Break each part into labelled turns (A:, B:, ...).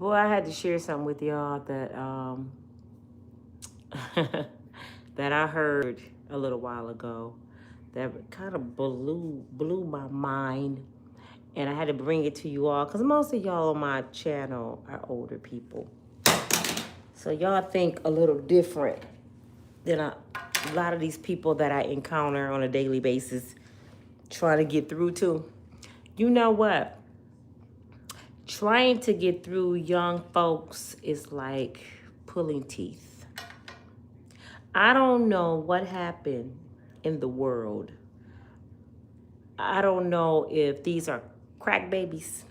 A: Boy, I had to share something with y'all that that I heard a little while ago that kind of blew my mind, and I had to bring it to you all because most of y'all on my channel are older people, so y'all think a little different than a lot of these people that I encounter on a daily basis trying to get through to. You know what? Trying to get through young folks is like pulling teeth. I don't know what happened in the world. I don't know if these are crack babies.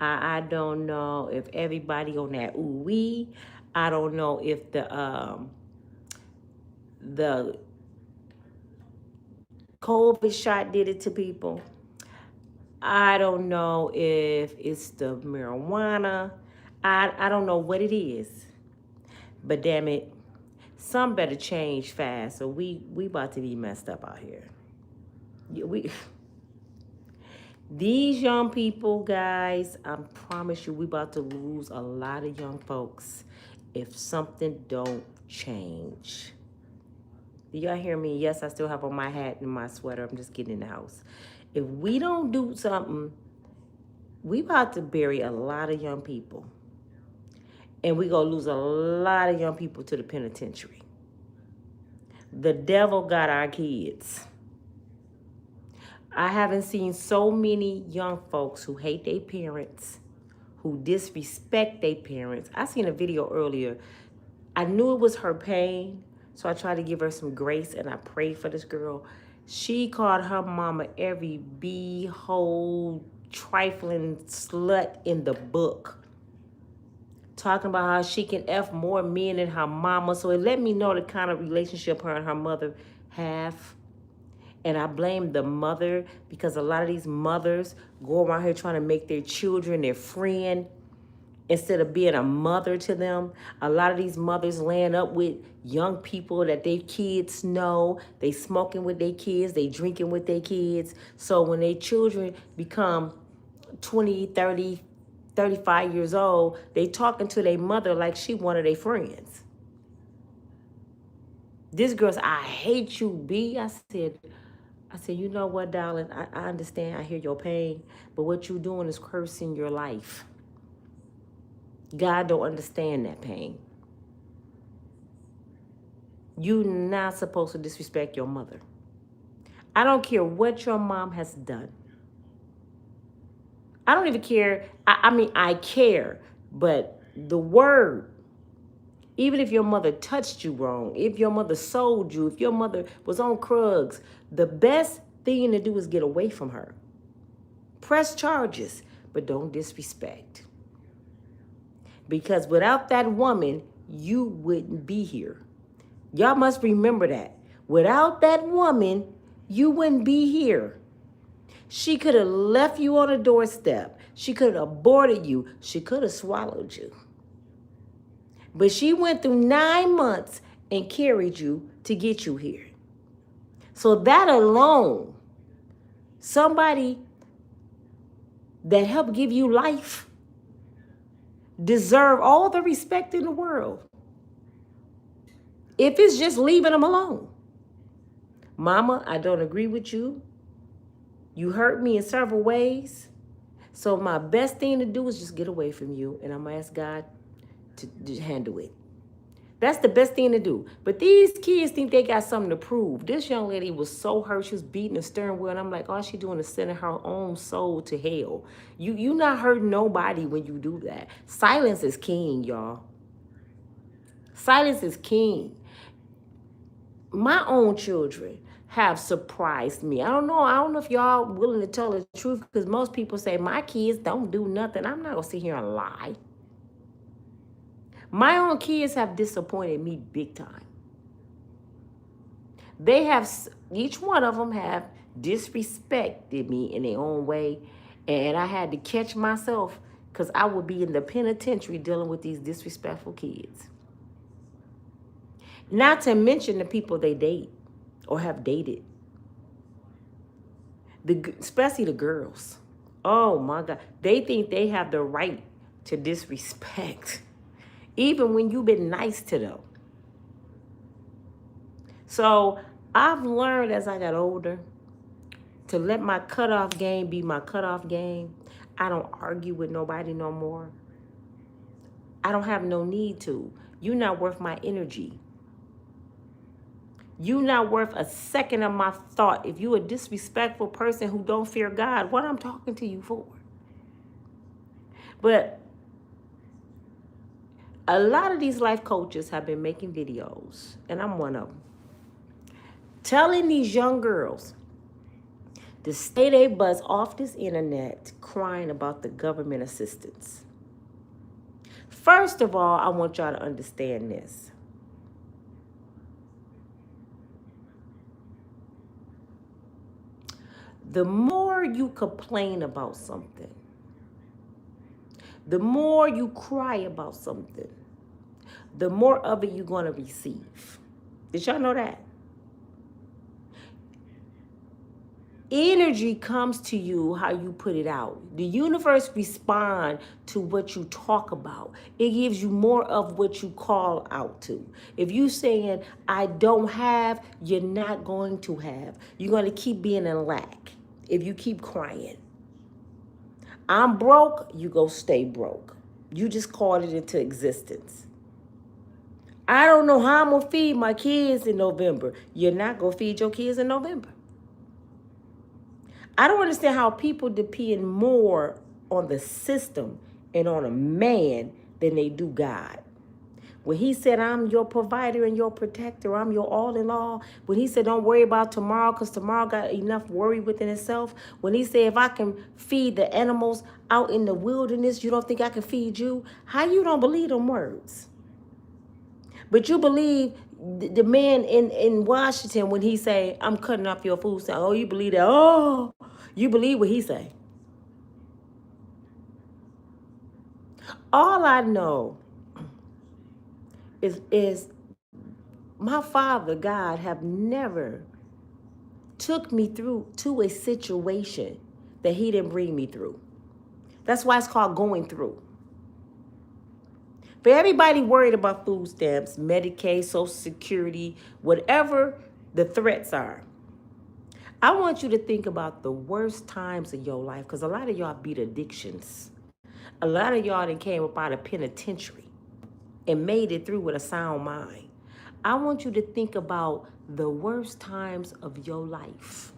A: I don't know if everybody on that ooh wee. I don't know if the COVID shot did it to people. I don't know if it's the marijuana. I don't know what it is. But damn it, some better change fast. So we about to be messed up out here. We these young people, guys, I promise you, we about to lose a lot of young folks if something don't change. Do y'all hear me? Yes, I still have on my hat and my sweater. I'm just getting in the house. If we don't do something, we about to bury a lot of young people. And we gonna lose a lot of young people to the penitentiary. The devil got our kids. I haven't seen so many young folks who hate their parents, who disrespect their parents. I seen a video earlier. I knew it was her pain, so I tried to give her some grace, and I prayed for this girl. She called her mama every b-hole, trifling slut in the book, talking about how she can F more men than her mama. So it let me know the kind of relationship her and her mother have. And I blame the mother because a lot of these mothers go around here trying to make their children their friend instead of being a mother to them. A lot of these mothers land up with young people that their kids know. They smoking with their kids. They drinking with their kids. So when their children become 20, 30, 35 years old, they talking to their mother like she one of their friends. This girl's, I hate you, B. I said, you know what, darling? I understand. I hear your pain. But what you're doing is cursing your life. God don't understand that pain. You're not supposed to disrespect your mother. I don't care what your mom has done. I don't even care. I mean, I care. But the word, even if your mother touched you wrong, if your mother sold you, if your mother was on drugs, the best thing to do is get away from her. Press charges, but don't disrespect. Because without that woman, you wouldn't be here. Y'all must remember that. Without that woman, you wouldn't be here. She could have left you on a doorstep. She could have aborted you. She could have swallowed you. But she went through 9 months and carried you to get you here. So that alone, somebody that helped give you life, deserve all the respect in the world. If it's just leaving them alone. Mama, I don't agree with you. You hurt me in several ways. So my best thing to do is just get away from you. And I'm going to ask God to handle it. That's the best thing to do. But these kids think they got something to prove. This young lady was so hurt. She was beating the steering wheel. And I'm like, all she doing is sending her own soul to hell. You not hurting nobody when you do that. Silence is king, y'all. Silence is king. My own children have surprised me. I don't know if y'all willing to tell the truth, because most people say my kids don't do nothing. I'm not gonna sit here and lie. My own kids have disappointed me big time. They have, each one of them have disrespected me in their own way. And I had to catch myself, because I would be in the penitentiary dealing with these disrespectful kids. Not to mention the people they date or have dated. Especially the girls. Oh my God. They think they have the right to disrespect, even when you've been nice to them. So I've learned as I got older to let my cutoff game be my cutoff game. I don't argue with nobody no more. I don't have no need to. You're not worth my energy. You're not worth a second of my thought. If you're a disrespectful person who don't fear God, what I'm talking to you for? But a lot of these life coaches have been making videos, and I'm one of them, telling these young girls to stay their butts off this internet crying about the government assistance. First of all, I want y'all to understand this. The more you complain about something, the more you cry about something, the more of it you're going to receive. Did y'all know that? Energy comes to you how you put it out. The universe responds to what you talk about. It gives you more of what you call out to. If you saying, I don't have, you're not going to have. You're going to keep being in lack if you keep crying. I'm broke, you go stay broke. You just called it into existence. I don't know how I'm going to feed my kids in November. You're not going to feed your kids in November. I don't understand how people depend more on the system and on a man than they do God. When he said, I'm your provider and your protector, I'm your all-in-all. When he said, don't worry about tomorrow because tomorrow got enough worry within itself. When he said, if I can feed the animals out in the wilderness, you don't think I can feed you? How you don't believe them words? But you believe the man in Washington when he say, I'm cutting off your food stamps. Oh, you believe that? Oh, you believe what he say. All I know is my Father, God, have never took me through to a situation that he didn't bring me through. That's why it's called going through. For everybody worried about food stamps, Medicaid, Social Security, whatever the threats are, I want you to think about the worst times of your life, because a lot of y'all beat addictions. A lot of y'all done came up out of penitentiary and made it through with a sound mind. I want you to think about the worst times of your life.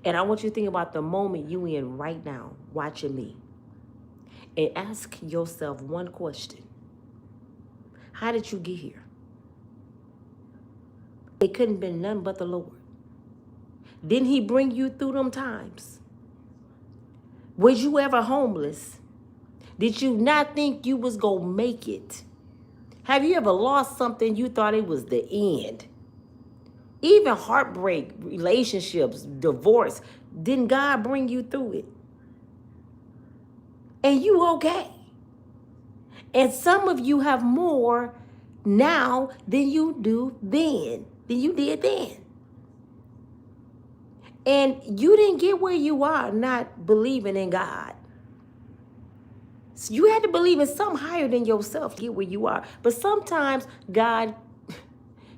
A: And I want you to think about the moment you in right now, watching me. And ask yourself one question. How did you get here? It couldn't have been none but the Lord. Didn't he bring you through them times? Was you ever homeless? Did you not think you was gonna make it? Have you ever lost something you thought it was the end? Even heartbreak, relationships, divorce, didn't God bring you through it? And you okay? And some of you have more now than you did then. And you didn't get where you are not believing in God. So you had to believe in something higher than yourself to get where you are. But sometimes God,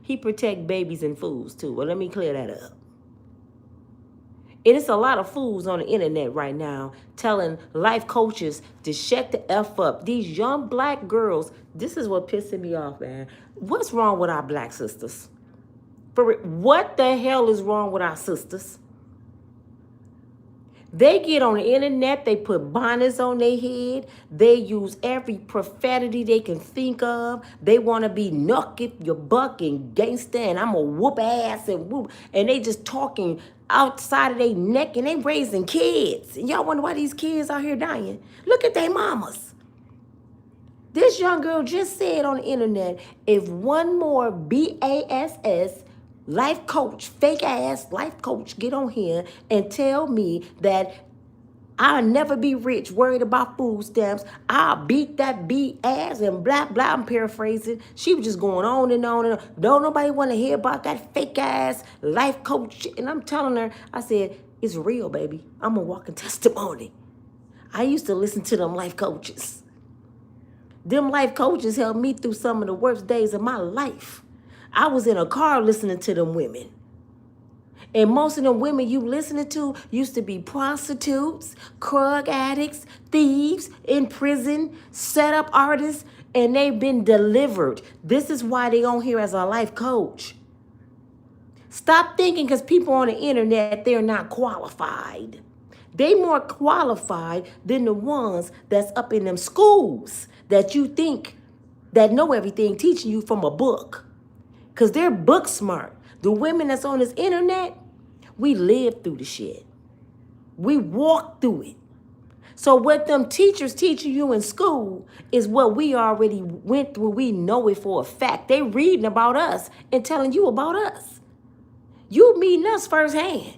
A: he protect babies and fools too. Well, let me clear that up. And it's a lot of fools on the internet right now telling life coaches to shut the F up. These young black girls, this is what pissing me off, man. What's wrong with our black sisters? What the hell is wrong with our sisters? They get on the internet, they put bonnets on their head, they use every profanity they can think of. They want to be knucket, your buck, and gangster, and I'm a whoop ass and whoop. And they just talking outside of their neck, and they raising kids. And y'all wonder why these kids out here dying. Look at their mamas. This young girl just said on the internet, if one more BASS life coach, fake ass life coach, get on here and tell me that I'll never be rich, worried about food stamps, I'll beat that B ass and blah, blah. I'm paraphrasing. She was just going on and on and on. Don't nobody want to hear about that fake ass life coach. And I'm telling her, I said, it's real, baby. I'm a walking testimony. I used to listen to them life coaches. Them life coaches helped me through some of the worst days of my life. I was in a car listening to them women. And most of them women you listening to used to be prostitutes, drug addicts, thieves, in prison, set-up artists, and they've been delivered. This is why they on here as a life coach. Stop thinking because people on the internet, they're not qualified. They more qualified than the ones that's up in them schools that you think that know everything, teaching you from a book. Because they're book smart. The women that's on this internet, we live through the shit. We walk through it. So what them teachers teaching you in school is what we already went through. We know it for a fact. They reading about us and telling you about us. You meeting us firsthand.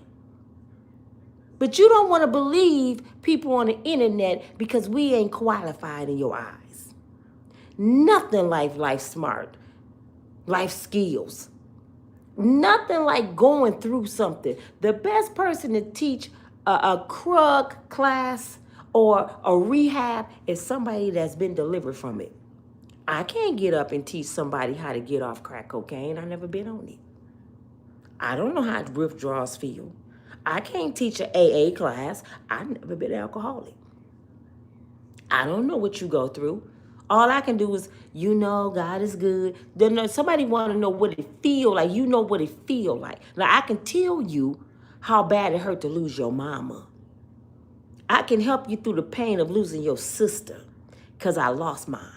A: But you don't want to believe people on the internet because we ain't qualified in your eyes. Nothing like life smart, life skills. Nothing like going through something. The best person to teach a crug class or a rehab is somebody that's been delivered from it. I can't get up and teach somebody how to get off crack cocaine. I've never been on it. I don't know how withdrawals feel. I can't teach an AA class. I've never been alcoholic. I don't know what you go through. All I can do is, God is good. Then somebody want to know what it feel like. You know what it feel like. Like I can tell you how bad it hurt to lose your mama. I can help you through the pain of losing your sister because I lost mine.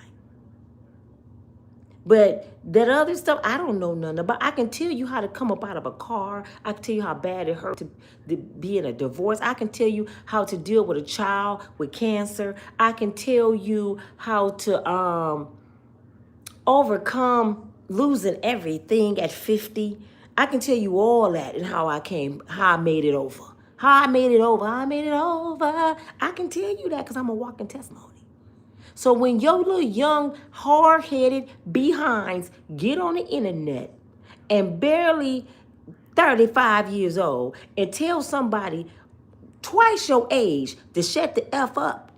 A: But that other stuff, I don't know none about. I can tell you how to come up out of a car. I can tell you how bad it hurt to be in a divorce. I can tell you how to deal with a child with cancer. I can tell you how to overcome losing everything at 50. I can tell you all that and how I made it over. How I made it over. I can tell you that because I'm a walking testimony. So when your little young, hard-headed behinds get on the internet and barely 35 years old and tell somebody twice your age to shut the F up,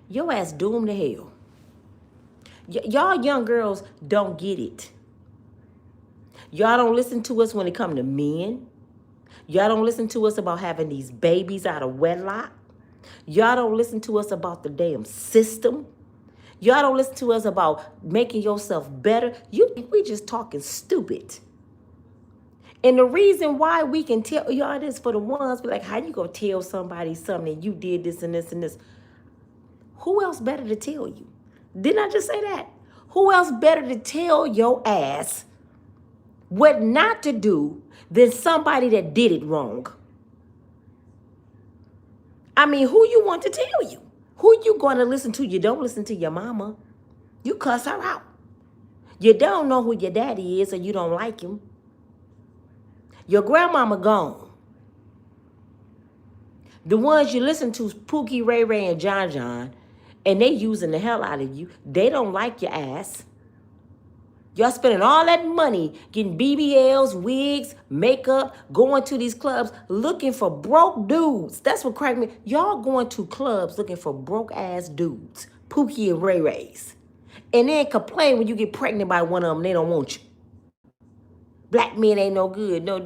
A: your ass doomed to hell. Y'all young girls don't get it. Y'all don't listen to us when it comes to men. Y'all don't listen to us about having these babies out of wedlock. Y'all don't listen to us about the damn system. Y'all don't listen to us about making yourself better. You think we just talking stupid. And the reason why we can tell y'all this for the ones, be like, how you gonna tell somebody something and you did this and this and this? Who else better to tell you? Didn't I just say that? Who else better to tell your ass what not to do than somebody that did it wrong? I mean, who you want to tell you? Who you going to listen to? You don't listen to your mama. You cuss her out. You don't know who your daddy is or you don't like him. Your grandmama gone. The ones you listen to is Pookie, Ray Ray, and John John, and they using the hell out of you. They don't like your ass. Y'all spending all that money getting BBLs, wigs, makeup, going to these clubs looking for broke dudes. That's what cracked me. Y'all going to clubs looking for broke ass dudes, Pookie and Ray Rays. And then complain when you get pregnant by one of them, they don't want you. Black men ain't no good. No,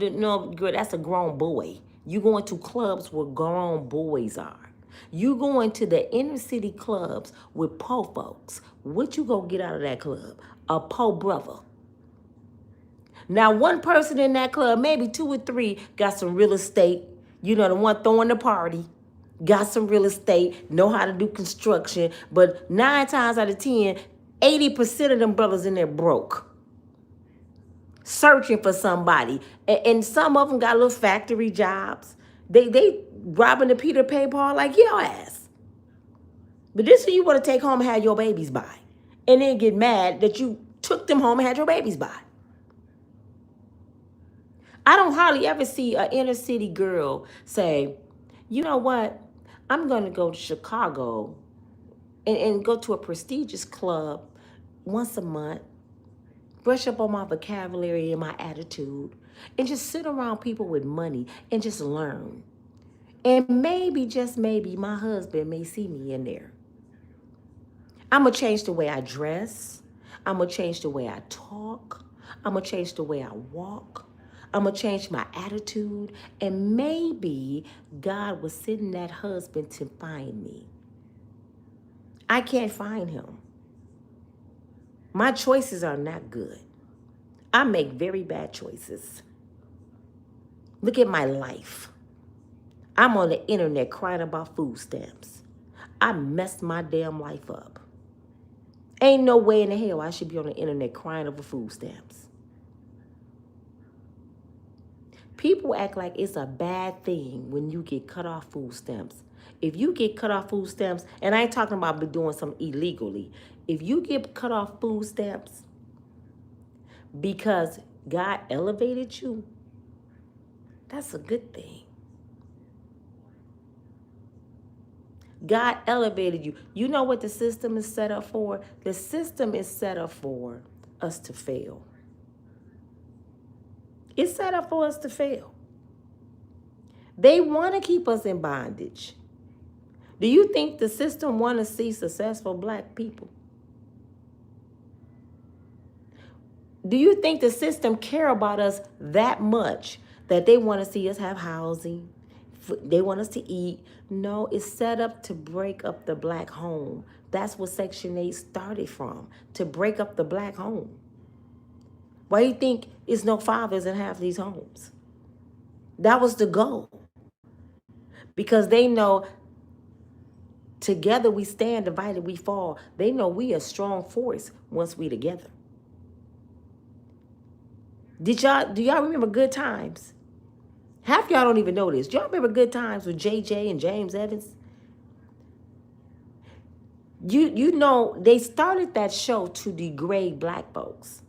A: girl, that's a grown boy. You going to clubs where grown boys are. You going to the inner city clubs with po folks. What you gonna get out of that club? A po brother. Now, one person in that club, maybe 2 or 3, got some real estate. You know, the one throwing the party. Got some real estate, know how to do construction. But 9 times out of 10, 80% of them brothers in there broke. Searching for somebody. And some of them got little factory jobs. They robbing the Peter Pan Paul like your ass. But this is who you want to take home and have your babies by. And then get mad that you took them home and had your babies by. I don't hardly ever see an inner city girl say, you know what, I'm going to go to Chicago and go to a prestigious club once a month, brush up on my vocabulary and my attitude, and just sit around people with money and just learn. And maybe, just maybe, my husband may see me in there. I'm going to change the way I dress. I'm going to change the way I talk. I'm going to change the way I walk. I'm going to change my attitude. And maybe God was sending that husband to find me. I can't find him. My choices are not good. I make very bad choices. Look at my life. I'm on the internet crying about food stamps. I messed my damn life up. Ain't no way in the hell I should be on the internet crying over food stamps. People act like it's a bad thing when you get cut off food stamps. If you get cut off food stamps, and I ain't talking about doing something illegally. If you get cut off food stamps because God elevated you, that's a good thing. God elevated you. You know what the system is set up for? The system is set up for us to fail. It's set up for us to fail. They want to keep us in bondage. Do you think the system want to see successful black people? Do you think the system care about us that much that they want to see us have housing? They want us to eat? No, it's set up to break up the black home. That's what Section 8 started from, to break up the black home. Why do you think it's no fathers in half these homes? That was the goal. Because they know together we stand, divided we fall. They know we a strong force once we together. Do y'all remember Good Times? Half y'all don't even know this. Do y'all remember Good Times with JJ and James Evans? You know, they started that show to degrade black folks.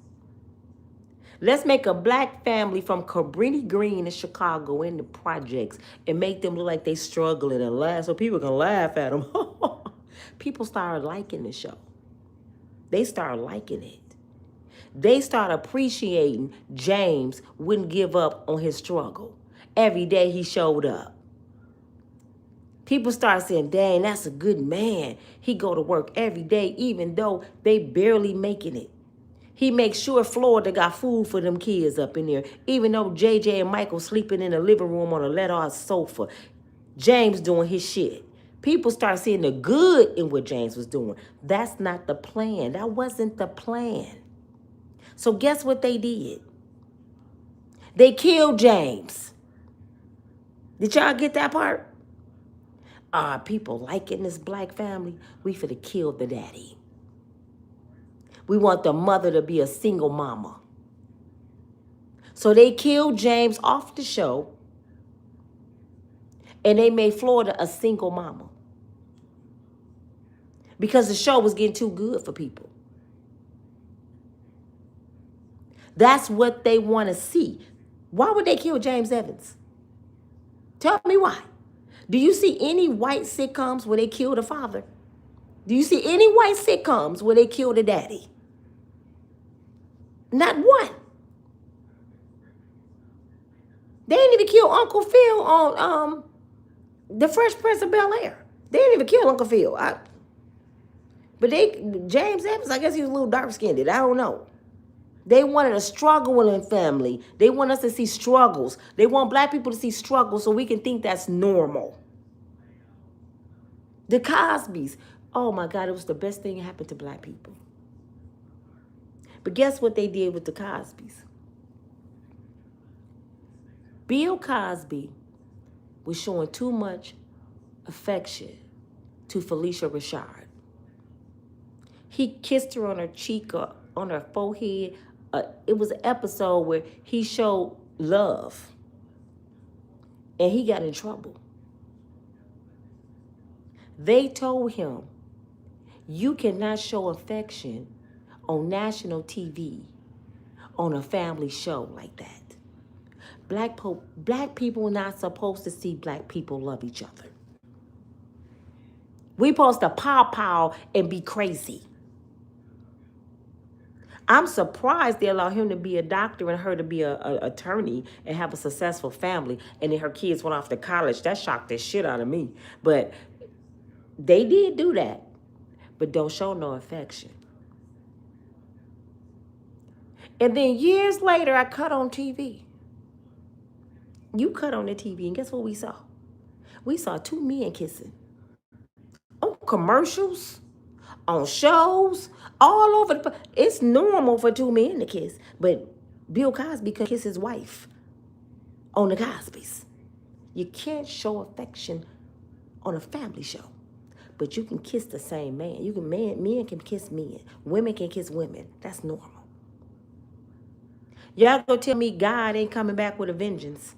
A: Let's make a black family from Cabrini Green in Chicago in the projects and make them look like they struggling and laugh so people can laugh at them. People started liking the show. They started liking it. They started appreciating James wouldn't give up on his struggle. Every day he showed up. People start saying, dang, that's a good man. He go to work every day even though they barely making it. He makes sure Florida got food for them kids up in there. Even though JJ and Michael sleeping in the living room on a let-out sofa. James doing his shit. People start seeing the good in what James was doing. That's not the plan. That wasn't the plan. So guess what they did? They killed James. Did y'all get that part? People liking this black family. We finna kill the daddy. We want the mother to be a single mama. So they killed James off the show. And they made Florida a single mama. Because the show was getting too good for people. That's what they want to see. Why would they kill James Evans? Tell me why. Do you see any white sitcoms where they kill the father? Do you see any white sitcoms where they kill the daddy? Not one. They didn't even kill Uncle Phil on The Fresh Prince of Bel-Air. They didn't even kill Uncle Phil. But James Evans, I guess he was a little dark-skinned. I don't know. They wanted a struggling family. They want us to see struggles. They want black people to see struggles so we can think that's normal. The Cosbys. Oh my God, it was the best thing that happened to black people. But guess what they did with the Cosbys? Bill Cosby was showing too much affection to Felicia Rashad. He kissed her on her cheek or on her forehead. It was an episode where he showed love. And he got in trouble. They told him, you cannot show affection on national TV on a family show like that. Black people are not supposed to see black people love each other. We supposed to pow and be crazy. I'm surprised they allow him to be a doctor and her to be a attorney and have a successful family. And then her kids went off to college. That shocked the shit out of me. But they did do that. But don't show no affection. And then years later, I cut on TV. You cut on the TV, and guess what we saw? We saw two men kissing. On commercials, on shows, all over the place. It's normal for two men to kiss. But Bill Cosby could kiss his wife on the Cosbys. You can't show affection on a family show. But you can kiss the same man. Men can kiss men. Women can kiss women. That's normal. Y'all go tell me God ain't coming back with a vengeance.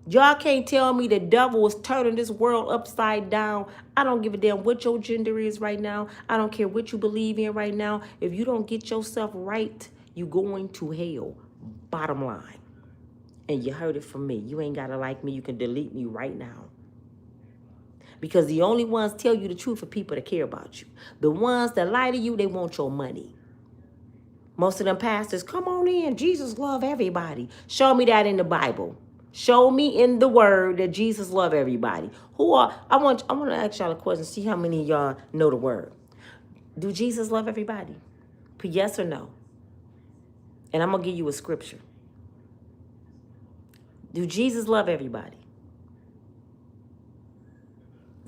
A: Y'all can't tell me the devil is turning this world upside down. I don't give a damn what your gender is right now. I don't care what you believe in right now. If you don't get yourself right, you going to hell. Bottom line. And you heard it from me. You ain't got to like me. You can delete me right now. Because the only ones tell you the truth are people that care about you. The ones that lie to you, they want your money. Most of them pastors, come on in. Jesus love everybody. Show me that in the Bible. Show me in the word that Jesus love everybody. I want to ask y'all a question. See how many of y'all know the word. Do Jesus love everybody? Put yes or no. And I'm going to give you a scripture. Do Jesus love everybody?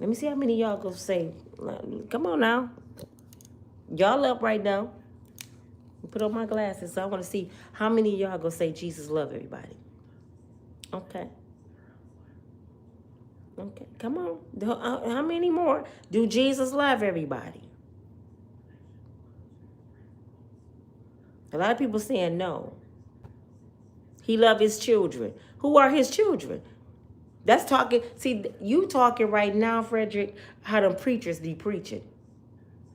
A: Let me see how many of y'all going to say, come on now. Y'all up right now. Put on my glasses. So I want to see how many of y'all going to say Jesus love everybody. Okay. Okay, come on. How many more? Do Jesus love everybody? A lot of people saying no. He loves his children. Who are his children? That's talking. See, you talking right now, Frederick, how them preachers be preaching.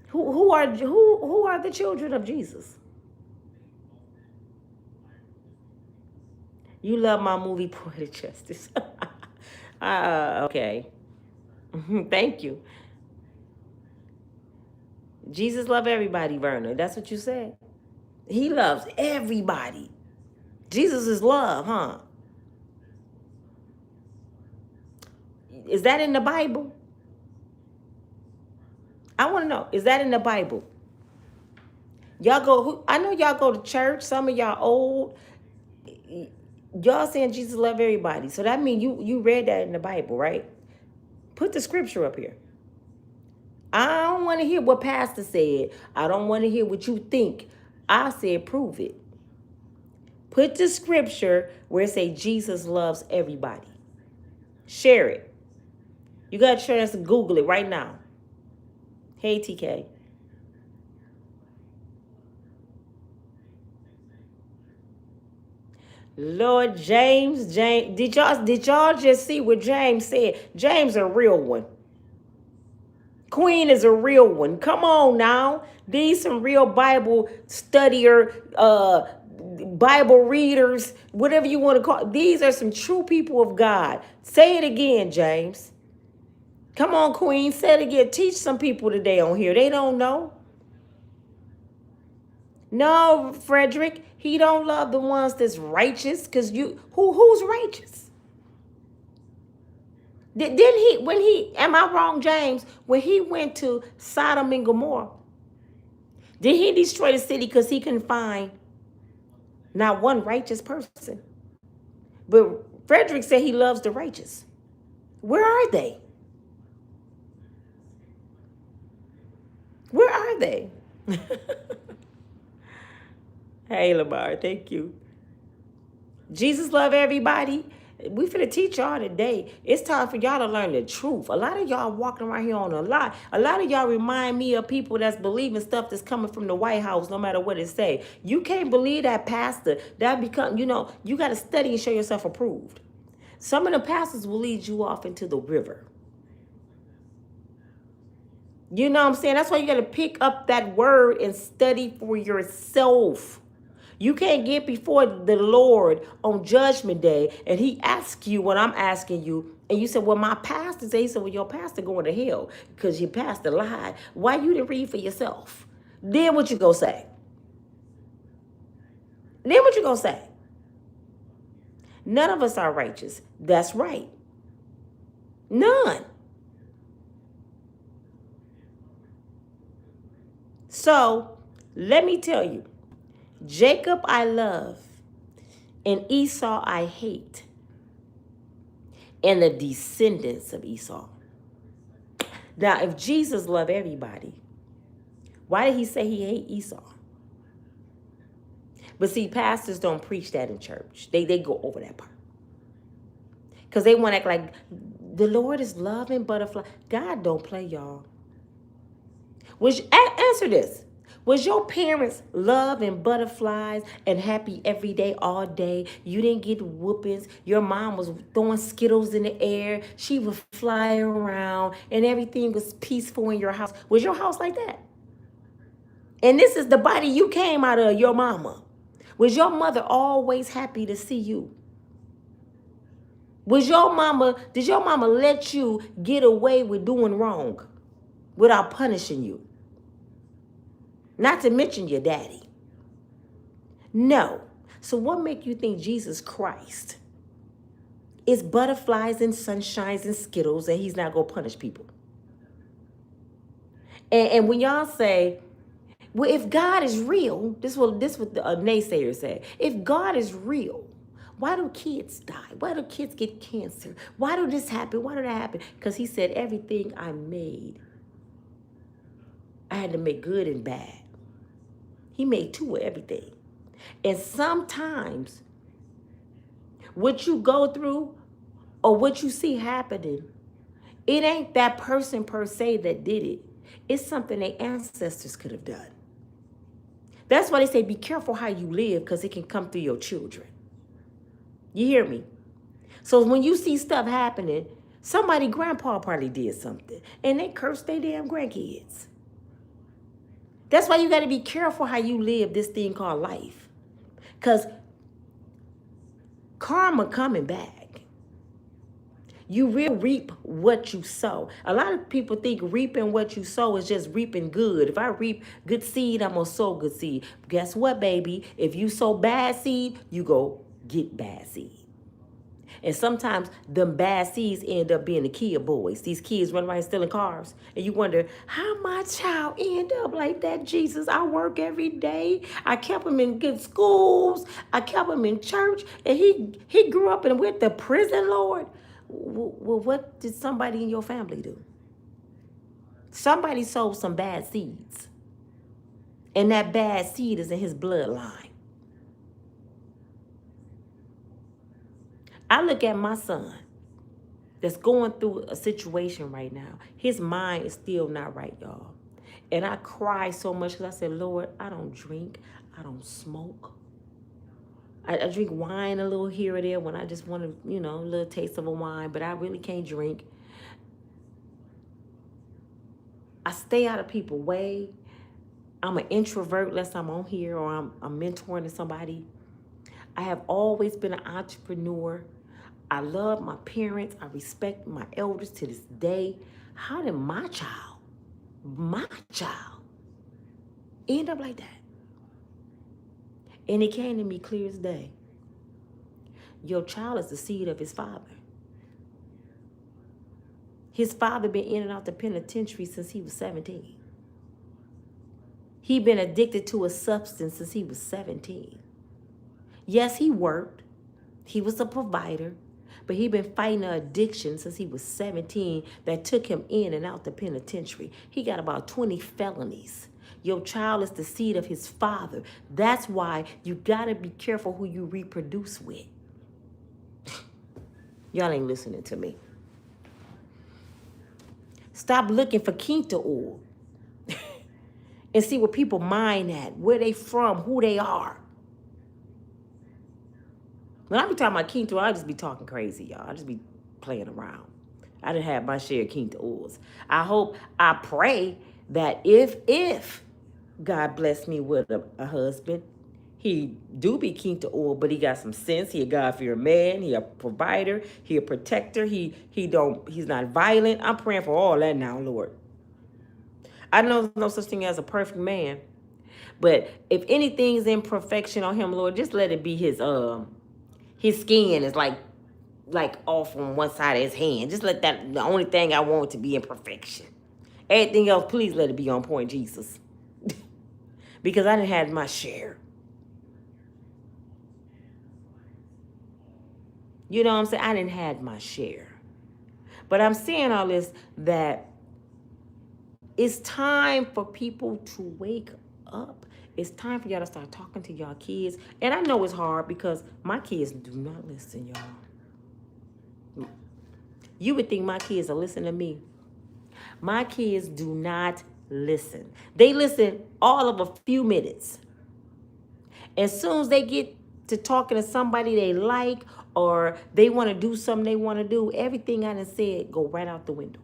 A: Who are the children of Jesus? You love my movie Poetic Justice. Okay. Thank you. Jesus love everybody, Verna. That's what you said. He loves everybody. Jesus is love, huh? Is that in the Bible? I want to know. Is that in the Bible? Y'all go. I know y'all go to church. Some of y'all old. Y'all saying Jesus love everybody. So that means you read that in the Bible, right? Put the scripture up here. I don't want to hear what pastor said. I don't want to hear what you think. I said prove it. Put the scripture where it say Jesus loves everybody. Share it. You got a chance to Google it right now. Hey, TK. Lord, James, did y'all just see what James said? James a real one. Queen is a real one. Come on now. These some real Bible studier, Bible readers, whatever you want to call it. These are some true people of God. Say it again, James. Come on, Queen. Say it again. Teach some people today on here. They don't know. No, Frederick, he don't love the ones that's righteous, because who's righteous? Am I wrong, James, when he went to Sodom and Gomorrah, did he destroy the city because he couldn't find not one righteous person? But Frederick said he loves the righteous. Where are they? Where are they? Hey, Lamar, thank you. Jesus love everybody. We finna teach y'all today. It's time for y'all to learn the truth. A lot of y'all walking around here on a lie. A lot of y'all remind me of people that's believing stuff that's coming from the White House, no matter what it say. You can't believe that pastor. That become, you got to study and show yourself approved. Some of the pastors will lead you off into the river. You know what I'm saying? That's why you got to pick up that word and study for yourself. You can't get before the Lord on Judgment Day and he asks you what I'm asking you. And you said, well, my pastor said, he said, well, your pastor going to hell because your pastor lied. Why you didn't read for yourself? Then what you gonna say? Then what you gonna say? None of us are righteous. That's right. None. So let me tell you, Jacob I love and Esau I hate, and the descendants of Esau. Now, if Jesus loved everybody, why did he say he hate Esau? But see, pastors don't preach that in church. They go over that part. Because they want to act like the Lord is love and butterfly. God don't play, y'all. Answer this. Was your parents love and butterflies and happy every day, all day? You didn't get whoopings. Your mom was throwing Skittles in the air. She would fly around and everything was peaceful in your house. Was your house like that? And this is the body you came out of, your mama. Was your mother always happy to see you? Did your mama let you get away with doing wrong without punishing you? Not to mention your daddy. No. So what make you think Jesus Christ is butterflies and sunshines and Skittles and he's not going to punish people? And when y'all say, well, if God is real, this what the naysayers say. If God is real, why do kids die? Why do kids get cancer? Why do this happen? Why do that happen? Because he said everything I made, I had to make good and bad. He made two of everything. And sometimes what you go through or what you see happening, it ain't that person per se that did it. It's something their ancestors could have done. That's why they say be careful how you live because it can come through your children. You hear me? So when you see stuff happening, somebody grandpa probably did something and they cursed their damn grandkids. That's why you got to be careful how you live this thing called life. Because karma coming back. You will reap what you sow. A lot of people think reaping what you sow is just reaping good. If I reap good seed, I'm going to sow good seed. Guess what, baby? If you sow bad seed, you go get bad seed. And sometimes them bad seeds end up being the kid boys. These kids run around stealing cars. And you wonder, how my child end up like that, Jesus? I work every day. I kept him in good schools. I kept him in church. And he grew up and went to prison, Lord. Well, what did somebody in your family do? Somebody sowed some bad seeds. And that bad seed is in his bloodline. I look at my son that's going through a situation right now. His mind is still not right, y'all. And I cry so much because I said, Lord, I don't drink. I don't smoke. I drink wine a little here or there when I just want to, a little taste of a wine, but I really can't drink. I stay out of people's way. I'm an introvert unless I'm on here or I'm mentoring to somebody. I have always been an entrepreneur. I love my parents. I respect my elders to this day. How did my child end up like that? And it came to me clear as day. Your child is the seed of his father. His father been in and out the penitentiary since he was 17. He been addicted to a substance since he was 17. Yes, he worked. He was a provider. But he been fighting an addiction since he was 17 that took him in and out the penitentiary. He got about 20 felonies. Your child is the seed of his father. That's why you got to be careful who you reproduce with. Y'all ain't listening to me. Stop looking for quinta oil and see where people mind at, where they from, who they are. When I be talking about quinta oil, I just be talking crazy, y'all. I just be playing around. I done had my share of quinta oils. I pray that if God bless me with a husband, he do be quinta oil, but he got some sense. He a God-fearing man. He a provider. He a protector. He's not violent. I'm praying for all that now, Lord. I know there's no such thing as a perfect man. But if anything's imperfection on him, Lord, just let it be his skin is like off on one side of his hand. Just let that the only thing I want to be imperfection. Everything else, please let it be on point, Jesus. Because I didn't have my share. You know what I'm saying? I didn't have my share. But I'm saying all this that it's time for people to wake up. It's time for y'all to start talking to y'all kids. And I know it's hard because my kids do not listen, y'all. You would think my kids are listening to me. My kids do not listen. They listen all of a few minutes. As soon as they get to talking to somebody they like or they want to do something they want to do, everything I done said go right out the window.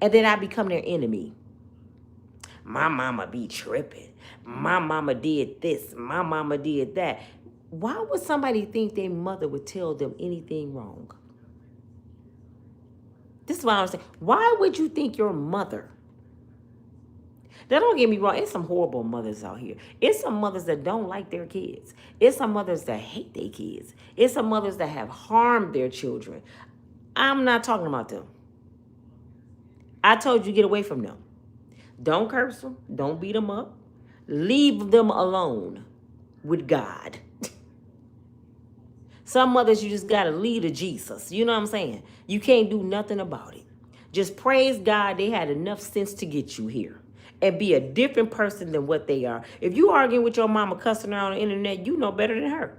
A: And then I become their enemy. My mama be tripping. My mama did this. My mama did that. Why would somebody think their mother would tell them anything wrong? This is what I'm saying. Why would you think your mother? Now, don't get me wrong. It's some horrible mothers out here. It's some mothers that don't like their kids. It's some mothers that hate their kids. It's some mothers that have harmed their children. I'm not talking about them. I told you get away from them. Don't curse them. Don't beat them up. Leave them alone with God. Some mothers you just got to lead to Jesus. You know what I'm saying? You can't do nothing about it. Just praise God they had enough sense to get you here and be a different person than what they are. If you arguing with your mama cussing her on the internet, you know better than her.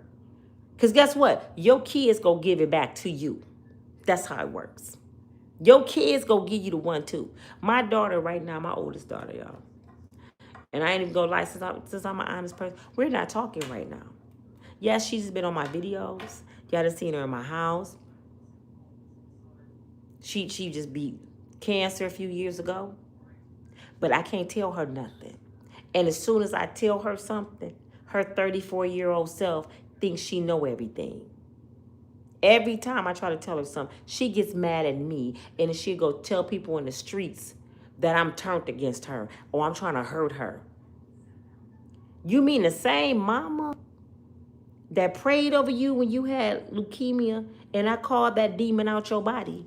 A: Because guess what? Your kids go give it back to you. That's how it works. Your kids go give you the one too. My daughter right now, my oldest daughter, y'all. And I ain't even gonna lie, since I'm an honest person, we're not talking right now. Yes, she's been on my videos. Y'all done seen her in my house. She just beat cancer a few years ago. But I can't tell her nothing. And as soon as I tell her something, her 34-year-old self thinks she know everything. Every time I try to tell her something, she gets mad at me. And then she'll go tell people in the streets that I'm turned against her or I'm trying to hurt her. You mean the same mama that prayed over you when you had leukemia and I called that demon out your body?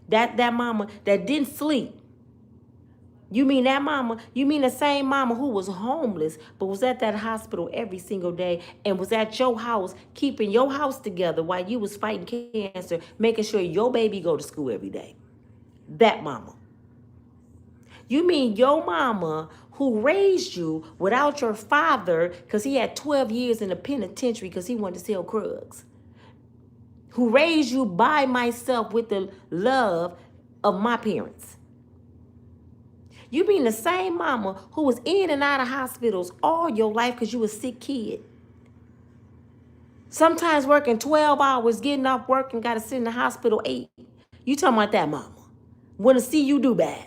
A: That mama that didn't sleep. You mean that mama? You mean the same mama who was homeless but was at that hospital every single day and was at your house keeping your house together while you was fighting cancer, making sure your baby go to school every day? That mama. You mean your mama who raised you without your father because he had 12 years in the penitentiary because he wanted to sell drugs. Who raised you by myself with the love of my parents. You mean the same mama who was in and out of hospitals all your life because you were a sick kid. Sometimes working 12 hours, getting off work and got to sit in the hospital 8. You talking about that mama. Want to see you do bad.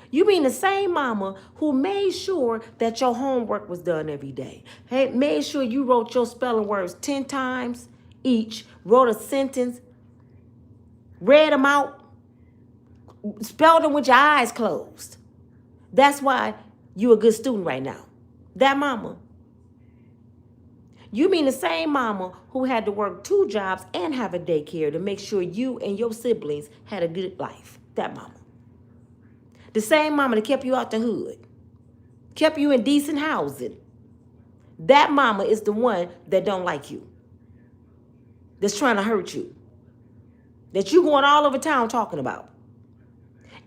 A: You mean the same mama who made sure that your homework was done every day. Hey, made sure you wrote your spelling words 10 times each, wrote a sentence, read them out, spelled them with your eyes closed. That's why you a good student right now. That mama. You mean the same mama who had to work 2 jobs and have a daycare to make sure you and your siblings had a good life. That mama. The same mama that kept you out the hood, kept you in decent housing. That mama is the one that don't like you, that's trying to hurt you, that you going all over town talking about.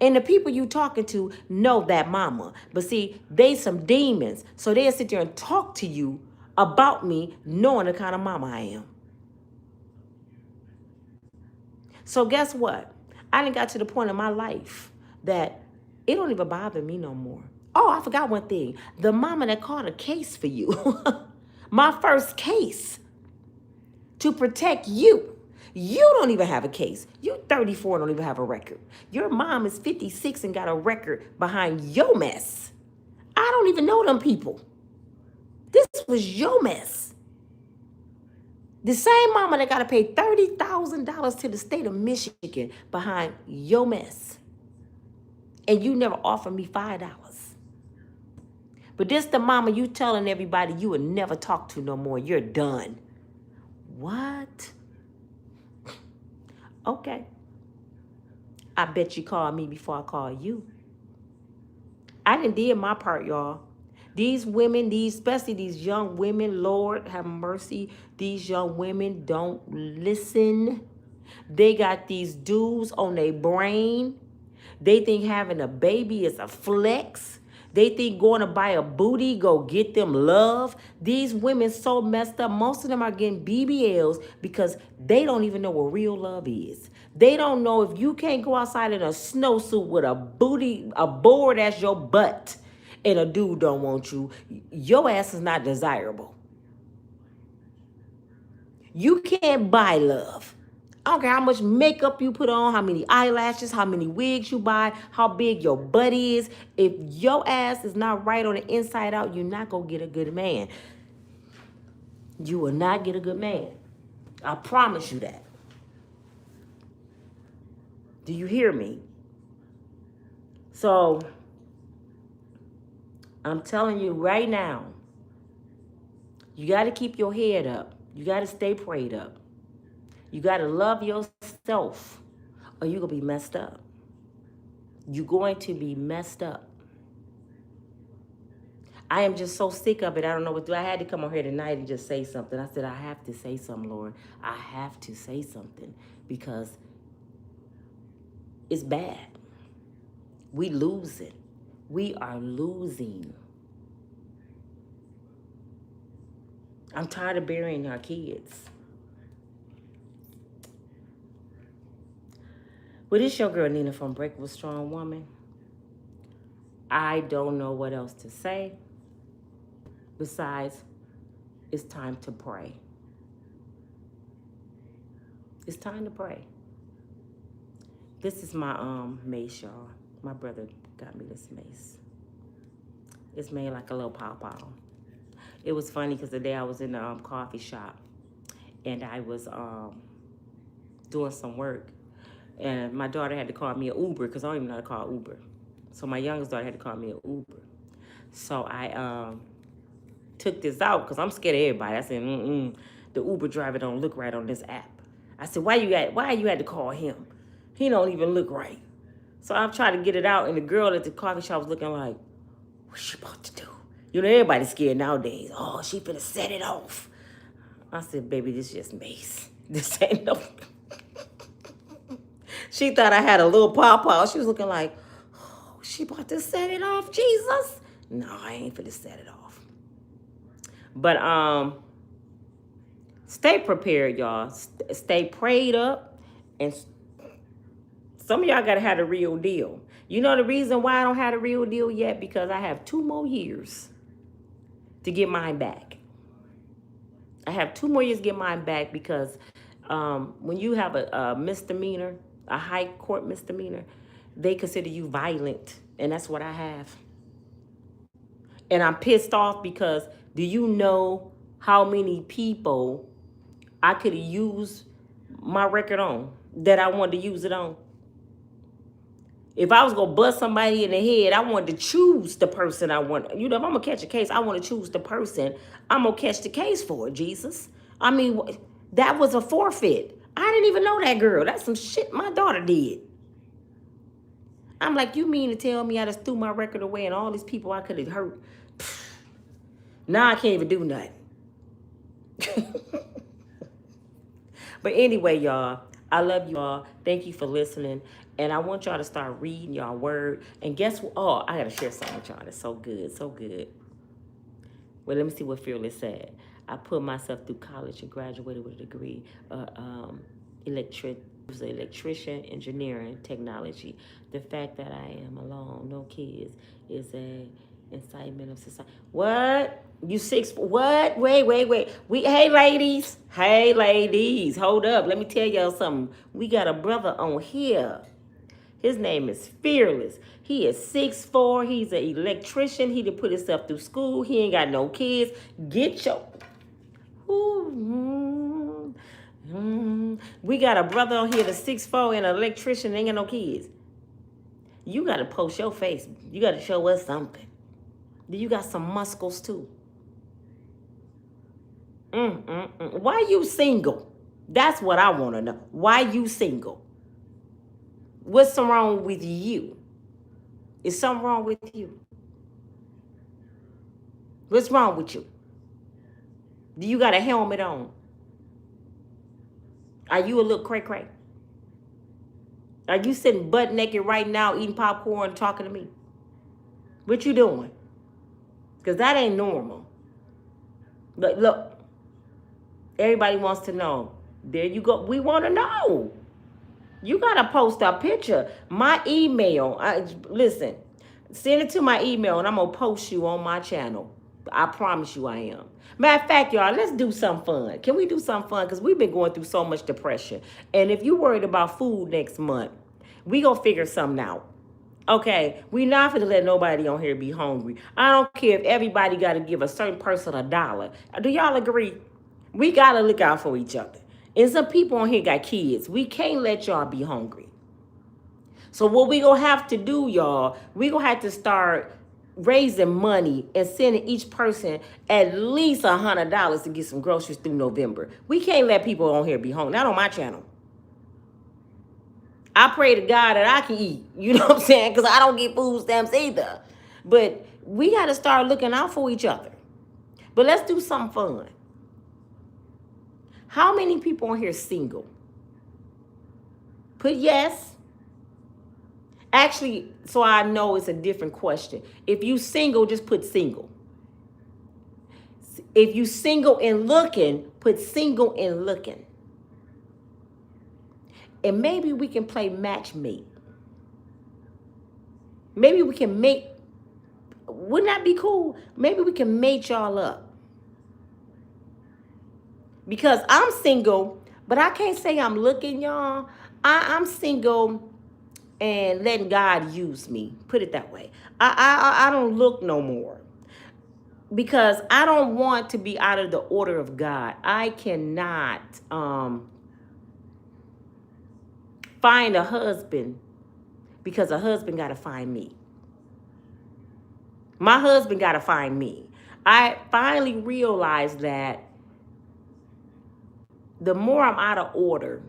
A: And the people you talking to know that mama. But see, they some demons, so they'll sit there and talk to you about me knowing the kind of mama I am. So guess what? I done got to the point in my life that it don't even bother me no more. Oh, I forgot one thing. The mama that caught a case for you. My first case to protect you. You don't even have a case. You 34 don't even have a record. Your mom is 56 and got a record behind your mess. I don't even know them people. This was your mess. The same mama that got to pay $30,000 to the state of Michigan behind your mess. And you never offered me $5. But this the mama you telling everybody you would never talk to no more. You're done. What? Okay. I bet you called me before I called you. I done did my part, y'all. These women, especially these young women, Lord have mercy, these young women don't listen. They got these dudes on their brain. They think having a baby is a flex. They think going to buy a booty, go get them love. These women so messed up. Most of them are getting BBLs because they don't even know what real love is. They don't know if you can't go outside in a snowsuit with a booty, a board as your butt, and a dude don't want you, your ass is not desirable. You can't buy love. I don't care how much makeup you put on, how many eyelashes, how many wigs you buy, how big your butt is. If your ass is not right on the inside out, you're not going to get a good man. You will not get a good man. I promise you that. Do you hear me? So, I'm telling you right now, you got to keep your head up. You got to stay prayed up. You got to love yourself or you're going to be messed up. You're going to be messed up. I am just so sick of it. I don't know what to do. I had to come on here tonight and just say something. I said, I have to say something, Lord. I have to say something because it's bad. We losing. We are losing. I'm tired of burying our kids. Well, this your girl Nina from Unbreakable Strong Woman. I don't know what else to say. Besides, it's time to pray. It's time to pray. This is my mace, y'all. My brother got me this mace. It's made like a little pawpaw. It was funny because the day I was in the coffee shop and I was doing some work. And my daughter had to call me an Uber because I don't even know how to call Uber. So my youngest daughter had to call me an Uber. So I took this out because I'm scared of everybody. I said, the Uber driver don't look right on this app. I said, why you had to call him? He don't even look right. So I'm trying to get it out, and the girl at the coffee shop was looking like, what's she about to do? You know, everybody's scared nowadays. Oh, she finna set it off. I said, baby, this just mace. This ain't no... She thought I had a little pawpaw. She was looking like, oh, she about to set it off, Jesus. No, I ain't finna set it off. But stay prepared, y'all. Stay prayed up. And some of y'all got to have the real deal. You know the reason why I don't have the real deal yet? Because I have 2 more years to get mine back. I have 2 more years to get mine back because when you have a misdemeanor, a high court misdemeanor, they consider you violent. And that's what I have. And I'm pissed off because do you know how many people I could have used my record on that I wanted to use it on? If I was going to bust somebody in the head, I wanted to choose the person I want. You know, if I'm going to catch a case, I want to choose the person I'm going to catch the case for, Jesus. I mean, that was a forfeit. I didn't even know that girl. That's some shit my daughter did. I'm like, you mean to tell me I just threw my record away and all these people I could have hurt? Now I can't even do nothing. But anyway, y'all, I love you all. Thank you for listening. And I want y'all to start reading y'all word. And guess what? Oh, I got to share something with y'all. That's so good. So good. Well, let me see what Fearless said. I put myself through college and graduated with a degree. Electrician, engineering, technology. The fact that I am alone, no kids, is a incitement of society. What? You 6? What? Wait. Hey ladies, hold up. Let me tell y'all something. We got a brother on here. His name is Fearless. He is 6'4". He's an electrician. He done put himself through school. He ain't got no kids. Get your... We got a brother on here that's 6'4" and an electrician, ain't got no kids. You got to post your face. You got to show us something. You got some muscles too. Why you single? That's what I want to know. Why you single? What's wrong with you? Is something wrong with you? What's wrong with you? Do you got a helmet on? Are you a little cray-cray? Are you sitting butt naked right now eating popcorn talking to me? What you doing? Because that ain't normal. But look, everybody wants to know. There you go. We want to know. You got to post a picture. My email, listen, send it to my email and I'm going to post you on my channel. I promise you I am. Matter of fact, y'all, let's do something fun. Can we do something fun? Because we've been going through so much depression. And if you're worried about food next month, we going to figure something out. Okay, we not going to let nobody on here be hungry. I don't care if everybody got to give a certain person $1. Do y'all agree? We got to look out for each other. And some people on here got kids. We can't let y'all be hungry. So what we going to have to do, y'all, we going to have to start raising money and sending each person at least $100 to get some groceries through November. We can't let people on here be hungry. Not on my channel. I pray to God that I can eat. You know what I'm saying? Because I don't get food stamps either. But we got to start looking out for each other. But let's do something fun. How many people on here single? Put yes. Actually, so I know it's a different question. If you single, just put single. If you single and looking, put single and looking. And maybe we can play matchmate. Maybe we can make, wouldn't that be cool? Maybe we can mate y'all up. Because I'm single, but I can't say I'm looking, y'all. I'm single and letting God use me. Put it that way. I don't look no more. Because I don't want to be out of the order of God. I cannot find a husband because a husband got to find me. My husband got to find me. I finally realized that the more I'm out of order,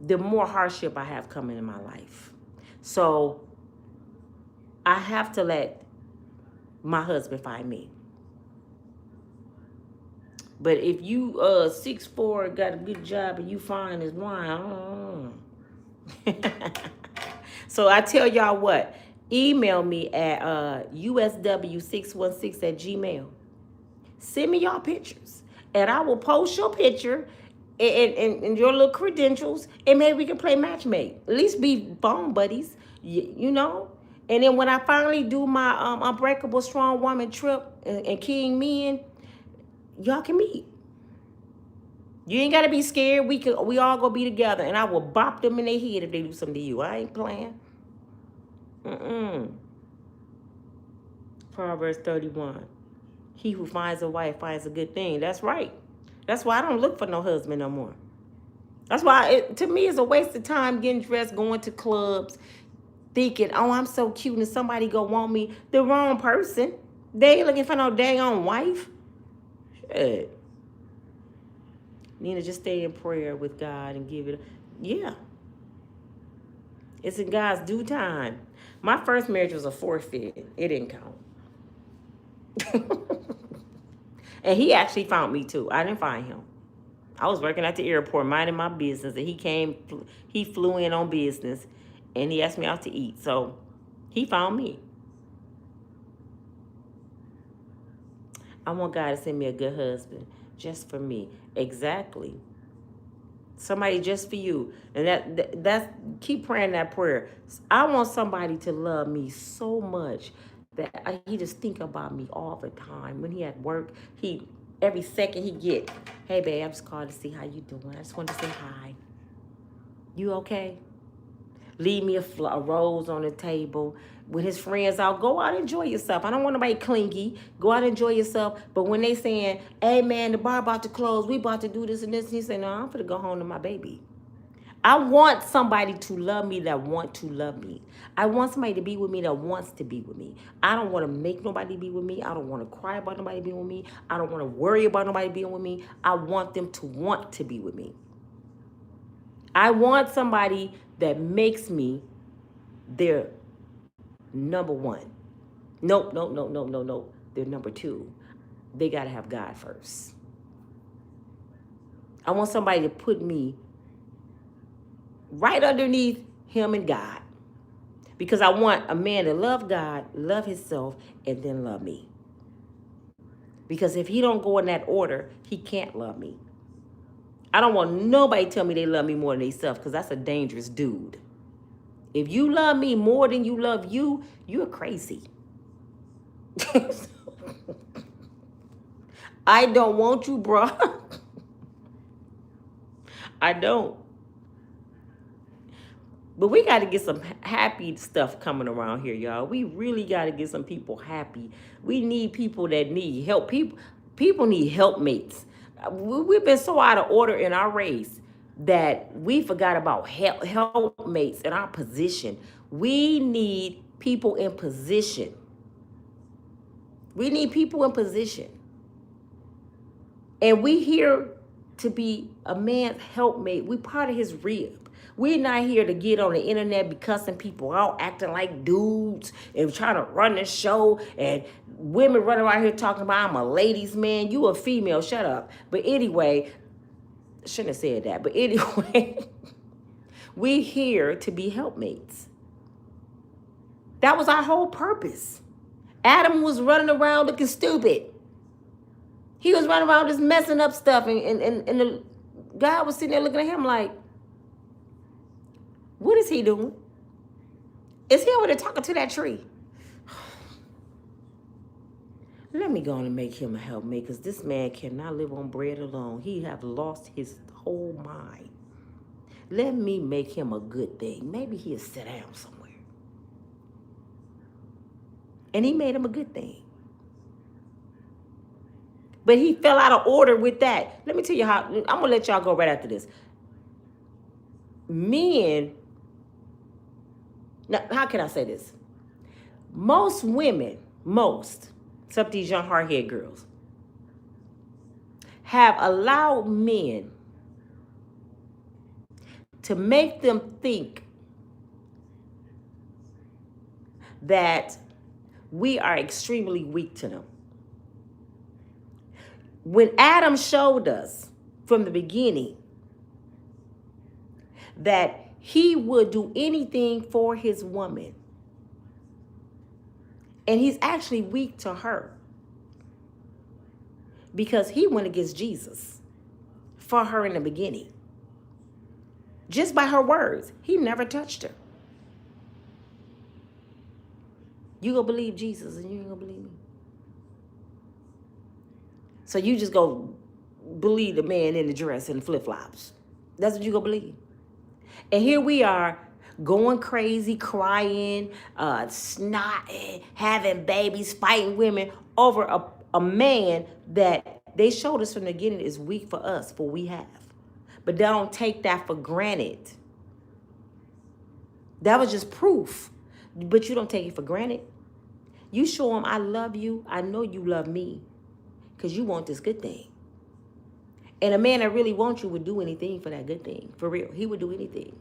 A: the more hardship I have coming in my life. So I have to let my husband find me. But if you 6'4", got a good job, and you fine as wine, So I tell y'all what, email me at usw616@gmail. Send me y'all pictures. And I will post your picture and your little credentials, and maybe we can play matchmate. At least be phone buddies, you know? And then when I finally do my Unbreakable Strong Woman trip and King Men, y'all can meet. You ain't got to be scared. We all gonna be together, and I will bop them in their head if they do something to you. I ain't playing. Proverbs 31. He who finds a wife finds a good thing. That's right. That's why I don't look for no husband no more. That's why, to me, it's a waste of time getting dressed, going to clubs, thinking, oh, I'm so cute, and somebody go want me. The wrong person. They ain't looking for no dang on wife. Shit. Nina, just stay in prayer with God and give it. Yeah. It's in God's due time. My first marriage was a forfeit. It didn't count. And he actually found me too. I didn't find him. I was working at the airport, minding my business, and he flew in on business, and he asked me out to eat. So he found me. I want God to send me a good husband just for me. Exactly. Somebody just for you. And that's keep praying that prayer. I want somebody to love me so much that he just think about me all the time. When he at work, every second he get, hey babe, I'm just calling to see how you doing. I just want to say hi. You okay? Leave me a rose on the table. When his friends out, go out and enjoy yourself. I don't want nobody clingy. Go out and enjoy yourself. But when they saying, hey man, the bar about to close, we about to do this and this, and he say, no, I'm finna go home to my baby. I want somebody to love me that want to love me. I want somebody to be with me that wants to be with me. I don't want to make nobody be with me. I don't want to cry about nobody being with me. I don't want to worry about nobody being with me. I want them to want to be with me. I want somebody that makes me their number one. Nope, nope, nope, nope, nope, nope. They're number two. They got to have God first. I want somebody to put me right underneath him and God. Because I want a man to love God, love himself, and then love me. Because if he don't go in that order, he can't love me. I don't want nobody to tell me they love me more than themselves, because that's a dangerous dude. If you love me more than you love you, you're crazy. I don't want you, bro. I don't. But we got to get some happy stuff coming around here, y'all. We really got to get some people happy. We need people that need help. People need helpmates. We've been so out of order in our race that we forgot about helpmates in our position. We need people in position. We need people in position. And we here to be a man's helpmate. We part of his rib. We're not here to get on the internet, be cussing people out, acting like dudes, and trying to run the show. And women running around here talking about, I'm a ladies' man. You a female. Shut up. But anyway, shouldn't have said that. But anyway, we're here to be helpmates. That was our whole purpose. Adam was running around looking stupid. He was running around just messing up stuff. And the guy was sitting there looking at him like, what is he doing? Is he over there talking to that tree? Let me go on and make him a helpmate, because this man cannot live on bread alone. He have lost his whole mind. Let me make him a good thing. Maybe he'll sit down somewhere. And he made him a good thing. But he fell out of order with that. Let me tell you how, I'm going to let y'all go right after this. Men, now how can I say this? Most women, except these young hard-headed girls, have allowed men to make them think that we are extremely weak to them. When Adam showed us from the beginning that he would do anything for his woman, and he's actually weak to her because he went against Jesus for her in the beginning. Just by her words, he never touched her. You gonna believe Jesus and you ain't gonna believe me? So you just go believe the man in the dress and the flip-flops. That's what you gonna believe. And here we are going crazy, crying, snotting, having babies, fighting women over a man that they showed us from the beginning is weak for us, for we have. But they don't take that for granted. That was just proof. But you don't take it for granted. You show them, I love you. I know you love me. Because you want this good thing. And a man that really wants you would do anything for that good thing. For real. He would do anything.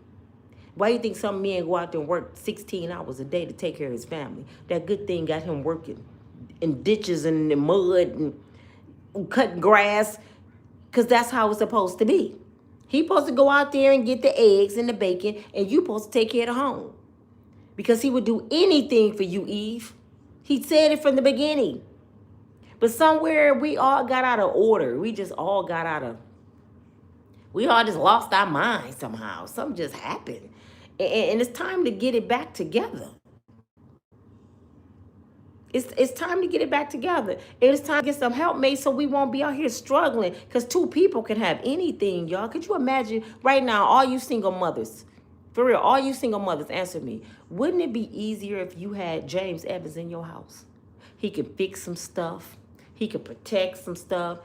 A: Why do you think some men go out there and work 16 hours a day to take care of his family? That good thing got him working in ditches and in the mud and cutting grass. Because that's how it's supposed to be. He's supposed to go out there and get the eggs and the bacon. And you supposed to take care of the home. Because he would do anything for you, Eve. He said it from the beginning. But somewhere we all got out of order. We just all lost our minds somehow. Something just happened. And it's time to get it back together. It's time to get it back together. It's time to get some helpmates so we won't be out here struggling. Because two people can have anything, y'all. Could you imagine right now, all you single mothers, for real, all you single mothers, answer me. Wouldn't it be easier if you had James Evans in your house? He could fix some stuff. He could protect some stuff.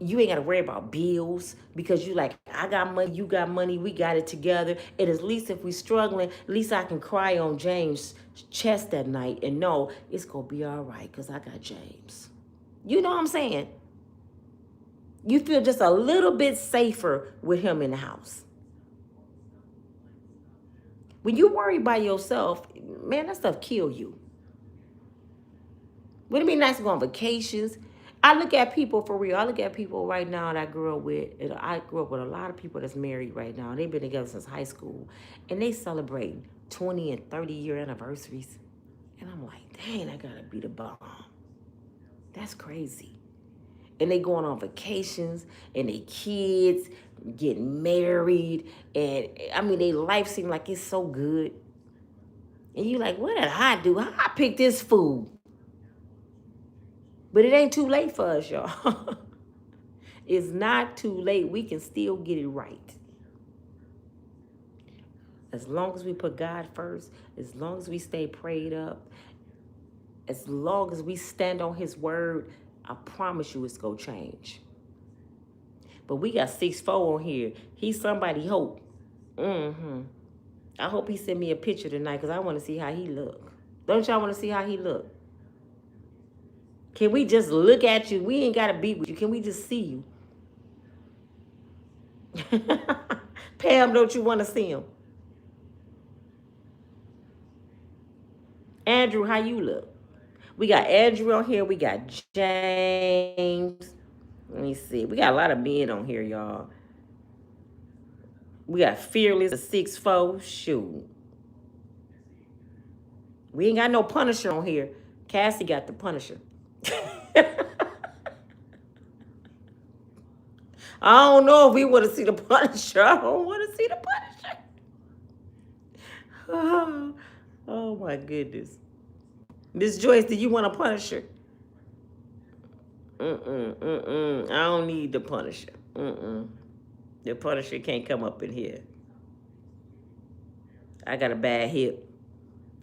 A: You ain't got to worry about bills because you like, I got money, you got money, we got it together. And at least if we struggling, at least I can cry on James' chest that night and know it's going to be all right because I got James. You know what I'm saying? You feel just a little bit safer with him in the house. When you worry by yourself, man, that stuff kill you. Wouldn't it be nice to go on vacations? I look at people for real. I look at people right now that I grew up with. And I grew up with a lot of people that's married right now. They've been together since high school. And they celebrate 20 and 30-year anniversaries. And I'm like, dang, I gotta be the bomb. That's crazy. And they going on vacations and they kids getting married. And I mean, their life seems like it's so good. And you like, what did I do? How I pick this food? But it ain't too late for us, y'all. It's not too late. We can still get it right. As long as we put God first, as long as we stay prayed up, as long as we stand on his word, I promise you it's going to change. But we got 6'4" on here. He's somebody hope. I hope he sent me a picture tonight because I want to see how he look. Don't y'all want to see how he look? Can we just look at you? We ain't got to be with you. Can we just see you? Pam, don't you want to see him? Andrew, how you look? We got Andrew on here. We got James. Let me see. We got a lot of men on here, y'all. We got Fearless, a 6'4". Shoot. We ain't got no Punisher on here. Cassie got the Punisher. I don't know if we want to see the Punisher. I don't want to see the Punisher. Oh my goodness. Miss Joyce, do you want a Punisher? I don't need the Punisher. The Punisher can't come up in here. I got a bad hip.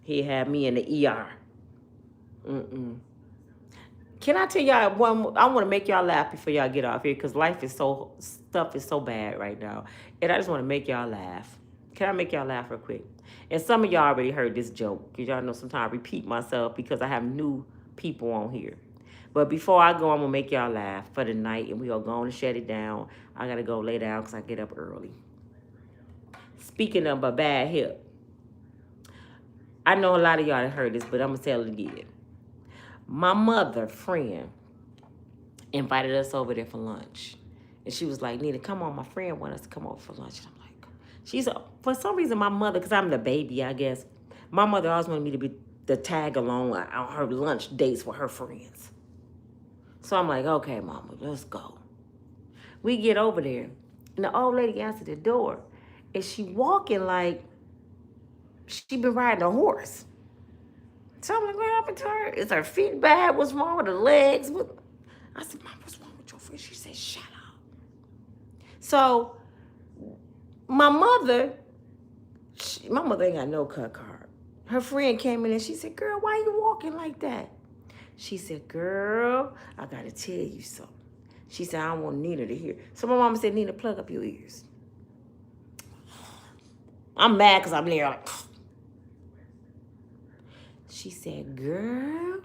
A: He had me in the ER. Can I tell y'all one? I want to make y'all laugh before y'all get off here because stuff is so bad right now. And I just want to make y'all laugh. Can I make y'all laugh real quick? And some of y'all already heard this joke because y'all know sometimes I repeat myself because I have new people on here. But before I go, I'm going to make y'all laugh for the night and we are going to shut it down. I got to go lay down because I get up early. Speaking of a bad hip, I know a lot of y'all have heard this, but I'm going to tell it again. My mother friend invited us over there for lunch. And she was like, Nina, come on, my friend wants us to come over for lunch. And I'm like, for some reason, my mother, because I'm the baby, I guess, my mother always wanted me to be the tag along on her lunch dates with her friends. So I'm like, okay, mama, let's go. We get over there, and the old lady answered the door, and she walking like she been riding a horse. So I'm like, what happened to her? Is her feet bad? What's wrong with her legs? I said, Mom, what's wrong with your friend? She said, shut up. So my mother ain't got no cut card. Her friend came in and she said, girl, why you walking like that? She said, girl, I got to tell you something. She said, I don't want Nina to hear. So my mama said, Nina, plug up your ears. I'm mad because I'm there like, she said, girl,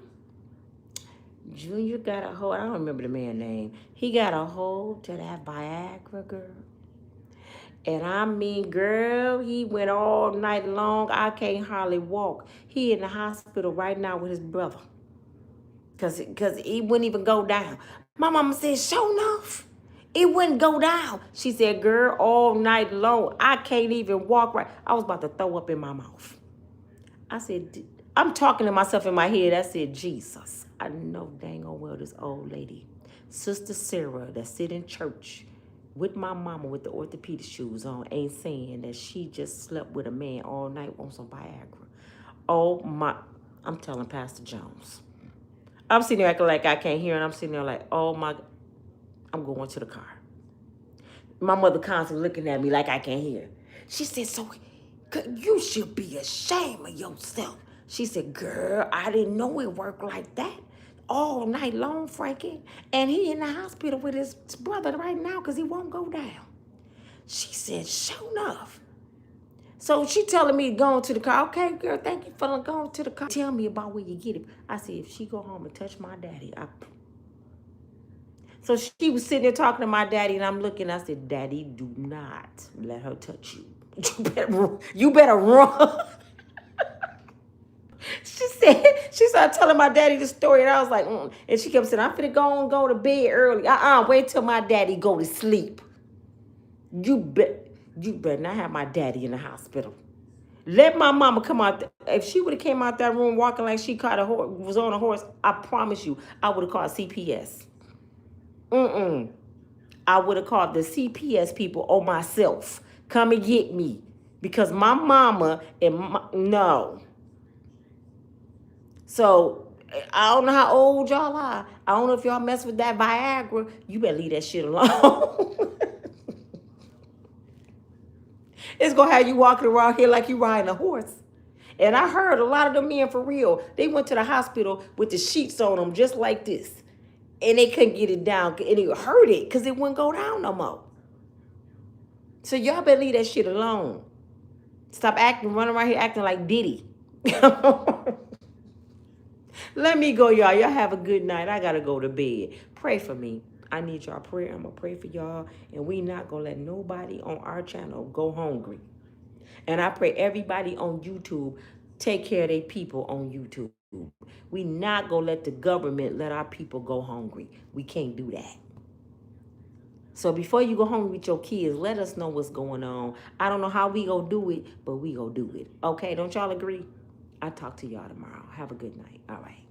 A: Junior got a hold. I don't remember the man's name. He got a hold to that Viagra, girl. And I mean, girl, he went all night long. I can't hardly walk. He in the hospital right now with his brother. Because he wouldn't even go down. My mama said, sure enough, it wouldn't go down. She said, girl, all night long, I can't even walk right. I was about to throw up in my mouth. I said, I'm talking to myself in my head. I said, Jesus, I know dang old well this old lady, Sister Sarah, that sit in church with my mama with the orthopedic shoes on, ain't saying that she just slept with a man all night on some Viagra. Oh my, I'm telling Pastor Jones. I'm sitting there acting like I can't hear, and I'm sitting there like, oh my, I'm going to the car. My mother constantly looking at me like I can't hear. She said, so you should be ashamed of yourself. She said, girl, I didn't know it worked like that. all night long, Frankie. And he in the hospital with his brother right now because he won't go down. She said, sure enough. So she telling me going to the car. Okay, girl, thank you for going to the car. Tell me about where you get it. I said, if she go home and touch my daddy, So she was sitting there talking to my daddy, and I'm looking. I said, Daddy, do not let her touch you. You better run. She started telling my daddy the story, and I was like, And she kept saying, I'm finna go to bed early. Wait till my daddy go to sleep. You better not have my daddy in the hospital. Let my mama come out. If she would have came out that room walking like she caught a horse, was on a horse, I promise you, I would have called CPS. I would have called the CPS people or myself. Come and get me. Because my mama no. So, I don't know how old y'all are. I don't know if y'all mess with that Viagra. You better leave that shit alone. It's going to have you walking around here like you riding a horse. And I heard a lot of them men, for real, they went to the hospital with the sheets on them just like this. And they couldn't get it down. And it hurt it because it wouldn't go down no more. So y'all better leave that shit alone. Stop running around here acting like Diddy. Let me go, y'all. Y'all have a good night. I got to go to bed. Pray for me. I need y'all prayer. I'm going to pray for y'all. And we not going to let nobody on our channel go hungry. And I pray everybody on YouTube take care of their people on YouTube. We not going to let the government let our people go hungry. We can't do that. So before you go home with your kids, let us know what's going on. I don't know how we go do it, but we go do it. Okay, don't y'all agree? I'll talk to y'all tomorrow. Have a good night. All right.